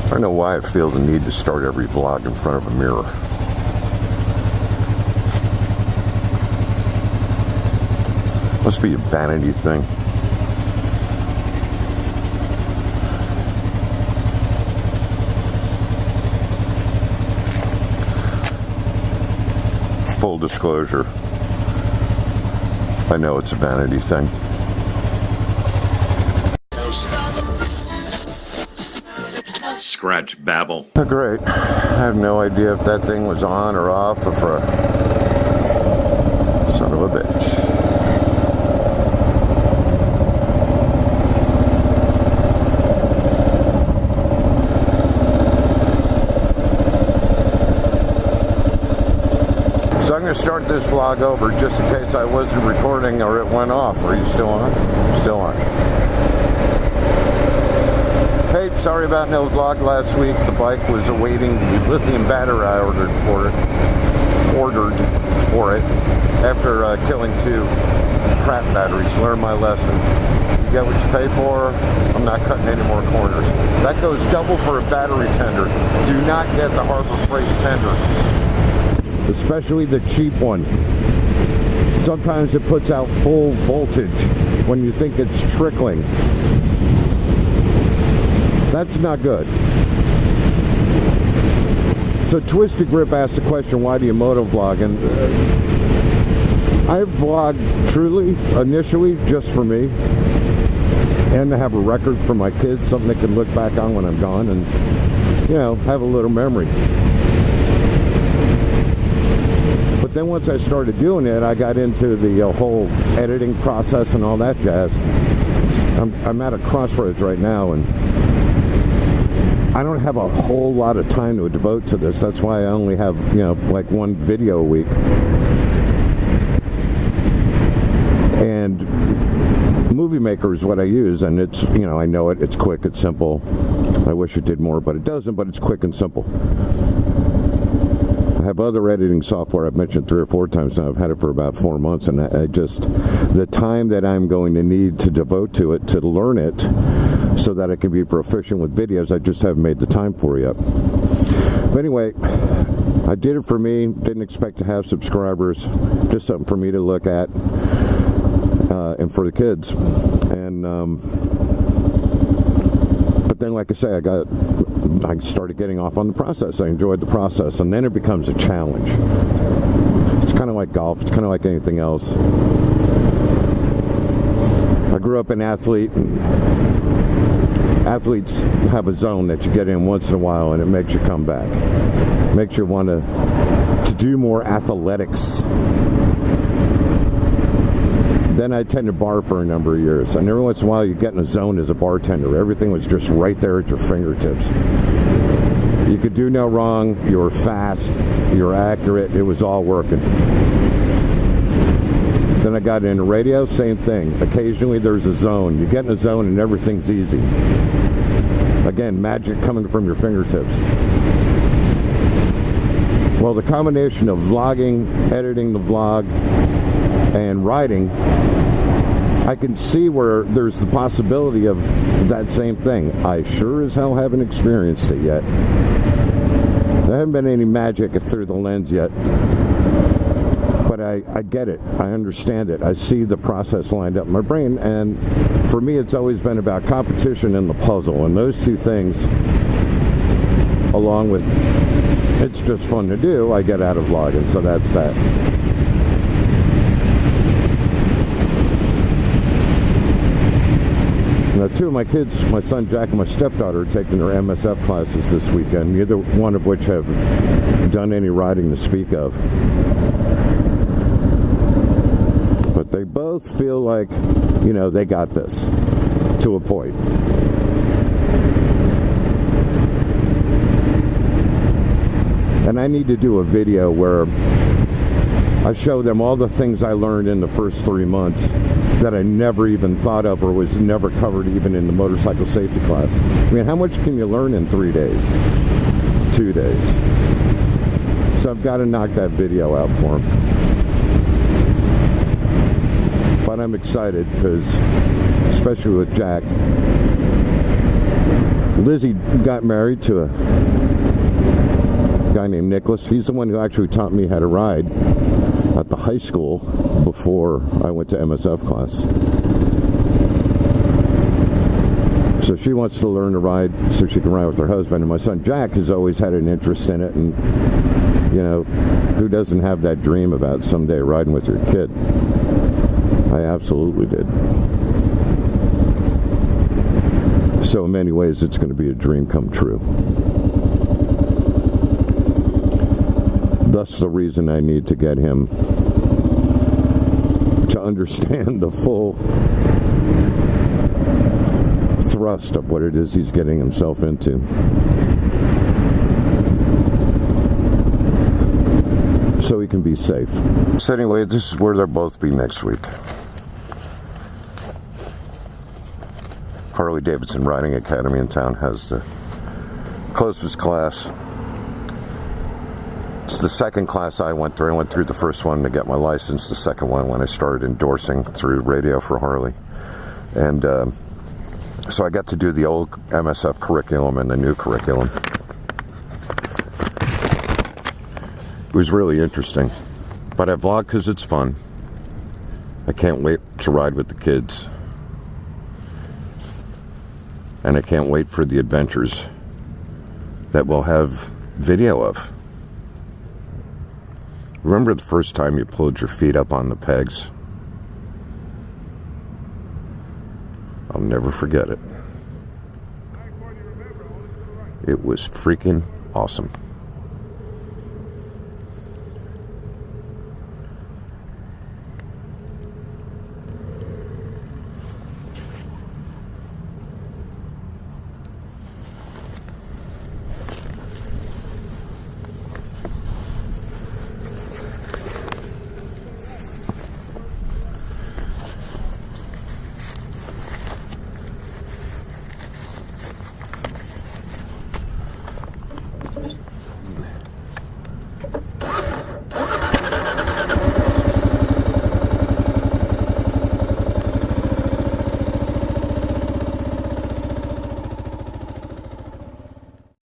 I don't know why I feel the need to start every vlog in front of a mirror. Must be a vanity thing. Full disclosure, I know it's a vanity thing. Scratch babble. Oh, great. I have no idea if that thing was on or off, but for a son of a bitch. So I'm going to start this vlog over just in case I wasn't recording or it went off. Are you still on? Still on. Hey, sorry about no vlog last week. The bike was awaiting the lithium battery I ordered for it after killing 2 crap batteries. Learned my lesson. You get what you pay for. I'm not cutting any more corners. That goes double for a battery tender. Do not get the Harbor Freight tender, especially the cheap one. Sometimes it puts out full voltage when you think it's trickling. That's not good. So Twistygrip asked the question, why do you motovlog? And I vlogged truly, initially, just for me. And to have a record for my kids, something they can look back on when I'm gone and, you know, have a little memory. But then once I started doing it, I got into the whole editing process and all that jazz. I'm at a crossroads right now, and I don't have a whole lot of time to devote to this. That's why I only have, you know, like 1 video a week. And Movie Maker is what I use, and it's, you know, I know it. It's quick, it's simple. I wish it did more, but it doesn't, but it's quick and simple. I have other editing software I've mentioned 3 or 4 times now. I've had it for about 4 months, and I just, the time that I'm going to need to devote to it, to learn it, so that I can be proficient with videos, I just haven't made the time for yet. But anyway, I did it for me. Didn't expect to have subscribers. Just something for me to look at, and for the kids. And but then, like I say, I started getting off on the process. I enjoyed the process, and then it becomes a challenge. It's kind of like golf. It's kind of like anything else. I grew up an athlete, and athletes have a zone that you get in once in a while, and it makes you come back. It makes you want to do more athletics. Then I tend to bar for a number of years, and every once in a while you get in a zone as a bartender. Everything was just right there at your fingertips. You could do no wrong. You were fast. You were accurate. It was all working. Then I got into radio, same thing. Occasionally there's a zone. You get in a zone and everything's easy. Again, magic coming from your fingertips. Well, the combination of vlogging, editing the vlog, and writing, I can see where there's the possibility of that same thing. I sure as hell haven't experienced it yet. There haven't been any magic through the lens yet. But I get it. I understand it. I see the process lined up in my brain. And for me, it's always been about competition and the puzzle. And those 2 things, along with it's just fun to do, I get out of vlogging. So that's that. Now, 2 of my kids, my son Jack and my stepdaughter, are taking their MSF classes this weekend, neither one of which have done any riding to speak of. But they both feel like, you know, they got this to a point. And I need to do a video where I show them all the things I learned in the first 3 months that I never even thought of or was never covered even in the motorcycle safety class. I mean, how much can you learn in 3 days? 2 days. So I've got to knock that video out for them. But I'm excited because, especially with Jack, Lizzie got married to a guy named Nicholas. He's the one who actually taught me how to ride at the high school before I went to MSF class. So she wants to learn to ride so she can ride with her husband. And my son Jack has always had an interest in it. And, you know, who doesn't have that dream about someday riding with your kid? I absolutely did. So in many ways, it's going to be a dream come true. Thus the reason I need to get him to understand the full thrust of what it is he's getting himself into. So he can be safe. So anyway, this is where they'll both be next week. Harley Davidson Riding Academy in town has the closest class. It's the second class I went through. I went through the first one to get my license, the second one when I started endorsing through Radio for Harley. And so I got to do the old MSF curriculum and the new curriculum. It was really interesting. But I vlog because it's fun. I can't wait to ride with the kids. And I can't wait for the adventures that we'll have video of. Remember the first time you pulled your feet up on the pegs? I'll never forget it. It was freaking awesome.